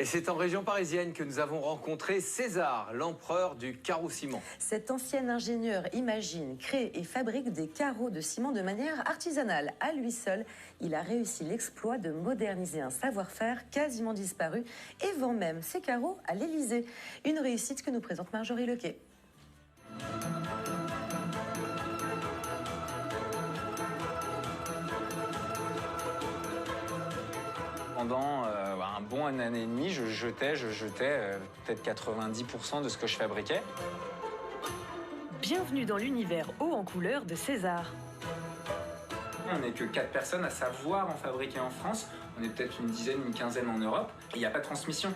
Et c'est en région parisienne que nous avons rencontré César, l'empereur du carreau ciment. Cet ancien ingénieur imagine, crée et fabrique des carreaux de ciment de manière artisanale. À lui seul, il a réussi l'exploit de moderniser un savoir-faire quasiment disparu et vend même ses carreaux à l'Élysée. Une réussite que nous présente Marjorie Lequet. Pendant un bon an et demi, je jetais peut-être 90% de ce que je fabriquais. Bienvenue dans l'univers haut en couleur de César. On n'est que 4 personnes à savoir en fabriquer en France. On est peut-être une dizaine, une quinzaine en Europe. Il n'y a pas de transmission.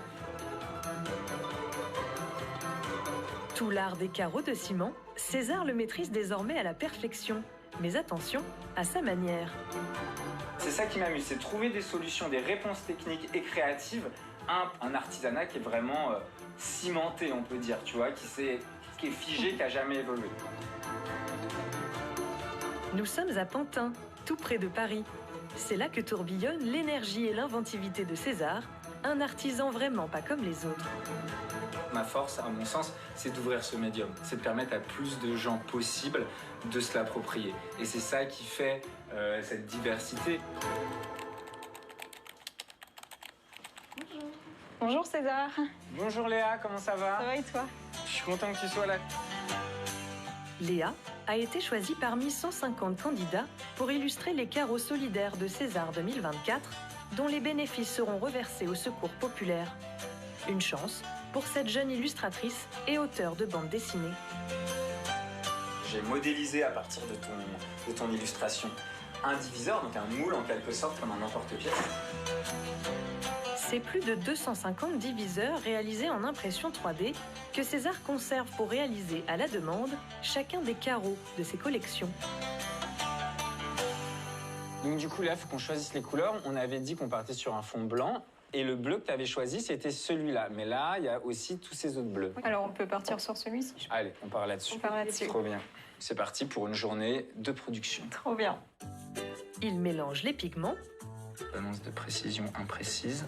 Tout l'art des carreaux de ciment, César le maîtrise désormais à la perfection. Mais attention, à sa manière. C'est ça qui m'amuse, c'est de trouver des solutions, des réponses techniques et créatives à un artisanat qui est vraiment cimenté, on peut dire, tu vois, qui est figé, qui n'a jamais évolué. Nous sommes à Pantin, tout près de Paris. C'est là que tourbillonne l'énergie et l'inventivité de César, un artisan vraiment pas comme les autres. Ma force, à mon sens, c'est d'ouvrir ce médium, c'est de permettre à plus de gens possible de se l'approprier. Et c'est ça qui fait cette diversité. Bonjour. Bonjour César. Bonjour Léa, comment ça va? Ça va et toi? Je suis content que tu sois là. Léa a été choisie parmi 150 candidats pour illustrer les carreaux solidaires de César 2024, dont les bénéfices seront reversés au secours populaire. Une chance pour cette jeune illustratrice et auteure de bande dessinée. J'ai modélisé à partir de ton illustration un diviseur, donc un moule en quelque sorte comme un emporte-pièce. C'est plus de 250 diviseurs réalisés en impression 3D que César conserve pour réaliser à la demande chacun des carreaux de ses collections. Donc du coup là, il faut qu'on choisisse les couleurs. On avait dit qu'on partait sur un fond blanc. Et le bleu que tu avais choisi, c'était celui-là. Mais là, il y a aussi tous ces autres bleus. Alors, on peut partir sur celui-ci. Allez, on part là-dessus. On part là-dessus. Trop bien. C'est parti pour une journée de production. Trop bien. Il mélange les pigments Annonce de précision imprécise.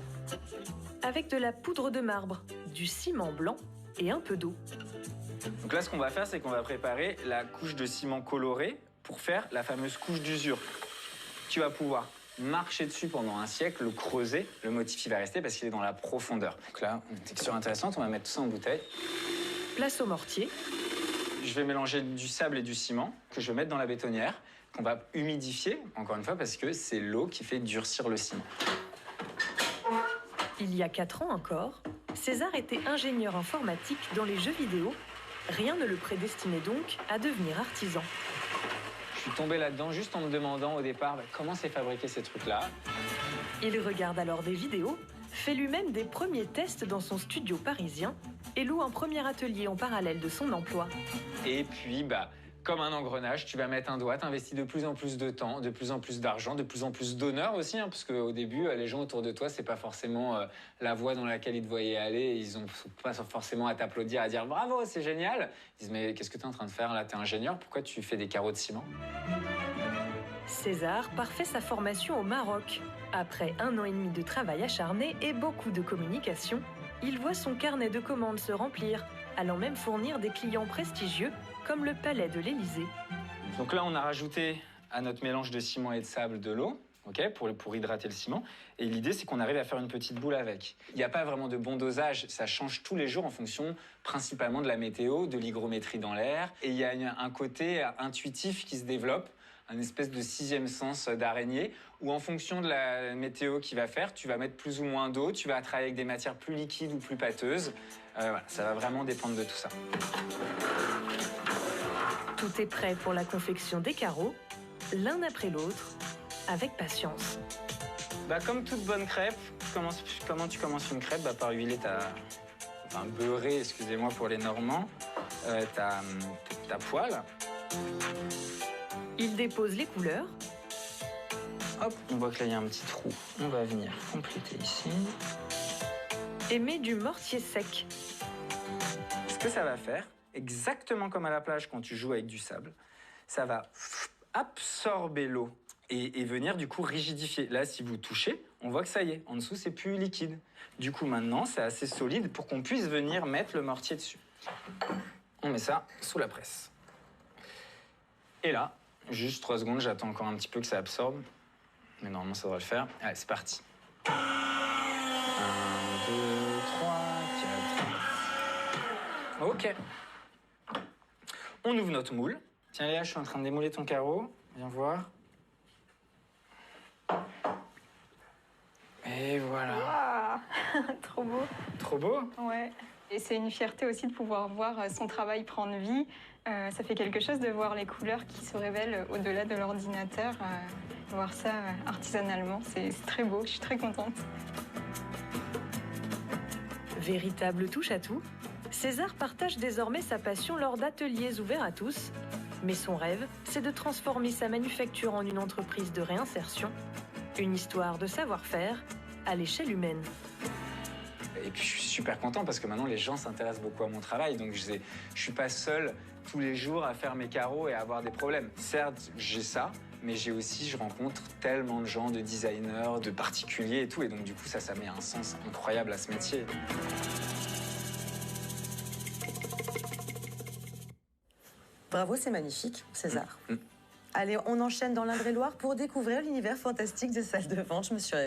avec de la poudre de marbre, du ciment blanc et un peu d'eau. Donc là, ce qu'on va faire, c'est qu'on va préparer la couche de ciment coloré pour faire la fameuse couche d'usure. Tu vas pouvoir marcher dessus pendant un siècle, le creuser, le motif il va rester parce qu'il est dans la profondeur. Donc là, une texture intéressante, on va mettre tout ça en bouteille. Place au mortier. Je vais mélanger du sable et du ciment que je vais mettre dans la bétonnière, qu'on va humidifier, encore une fois, parce que c'est l'eau qui fait durcir le ciment. Il y a 4 ans encore, César était ingénieur informatique dans les jeux vidéo. Rien ne le prédestinait donc à devenir artisan. Je suis tombé là-dedans juste en me demandant au départ comment c'est fabriqué ces trucs-là. Il regarde alors des vidéos, fait lui-même des premiers tests dans son studio parisien et loue un premier atelier en parallèle de son emploi. Et puis, comme un engrenage, tu vas mettre un doigt, t'investis de plus en plus de temps, de plus en plus d'argent, de plus en plus d'honneur aussi, parce qu'au début, les gens autour de toi, c'est pas forcément la voie dans laquelle ils te voyaient aller. Ils ont pas forcément à t'applaudir, à dire bravo, c'est génial. Ils disent mais qu'est-ce que t'es en train de faire là? T'es ingénieur, pourquoi tu fais des carreaux de ciment? César parfait sa formation au Maroc. Après 1 an et demi de travail acharné et beaucoup de communication, il voit son carnet de commandes se remplir, allant même fournir des clients prestigieux comme le palais de l'Élysée. Donc là, on a rajouté à notre mélange de ciment et de sable de l'eau, pour hydrater le ciment. Et l'idée, c'est qu'on arrive à faire une petite boule avec. Il n'y a pas vraiment de bon dosage, ça change tous les jours en fonction principalement de la météo, de l'hygrométrie dans l'air. Et il y a un côté intuitif qui se développe, un espèce de 6e sens d'araignée, où en fonction de la météo qu'il va faire, tu vas mettre plus ou moins d'eau, tu vas travailler avec des matières plus liquides ou plus pâteuses. Voilà, ça va vraiment dépendre de tout ça. Tout est prêt pour la confection des carreaux, l'un après l'autre, avec patience. Comme toute bonne crêpe, comment tu commences une crêpe? Par huiler beurrer, excusez-moi pour les Normands, ta poêle. Il dépose les couleurs. Hop, on voit que là il y a un petit trou. On va venir compléter ici. Et met du mortier sec. Ce que ça va faire, exactement comme à la plage quand tu joues avec du sable, ça va absorber l'eau et venir du coup rigidifier. Là, si vous touchez, on voit que ça y est, en dessous, c'est plus liquide. Du coup, maintenant, c'est assez solide pour qu'on puisse venir mettre le mortier dessus. On met ça sous la presse. Et là, juste 3 secondes, j'attends encore un petit peu que ça absorbe. Mais normalement, ça devrait le faire. Allez, c'est parti. 1, 2, 3, 4. Ok. On ouvre notre moule. Tiens, Léa, je suis en train de démouler ton carreau. Viens voir. Et voilà. Waouh, trop beau. Trop beau? Ouais. Et c'est une fierté aussi de pouvoir voir son travail prendre vie. Ça fait quelque chose de voir les couleurs qui se révèlent au-delà de l'ordinateur. Voir ça artisanalement, c'est très beau. Je suis très contente. Véritable touche-à-tout, César partage désormais sa passion lors d'ateliers ouverts à tous. Mais son rêve, c'est de transformer sa manufacture en une entreprise de réinsertion. Une histoire de savoir-faire à l'échelle humaine. Et puis je suis super content parce que maintenant les gens s'intéressent beaucoup à mon travail. Donc je suis pas seul tous les jours à faire mes carreaux et à avoir des problèmes. Certes, j'ai ça, mais je rencontre tellement de gens, de designers, de particuliers et tout. Et donc du coup, ça met un sens incroyable à ce métier. Bravo, c'est magnifique, César. Allez, on enchaîne dans l'Indre-et-Loire pour découvrir l'univers fantastique des salles de vente. Je me suis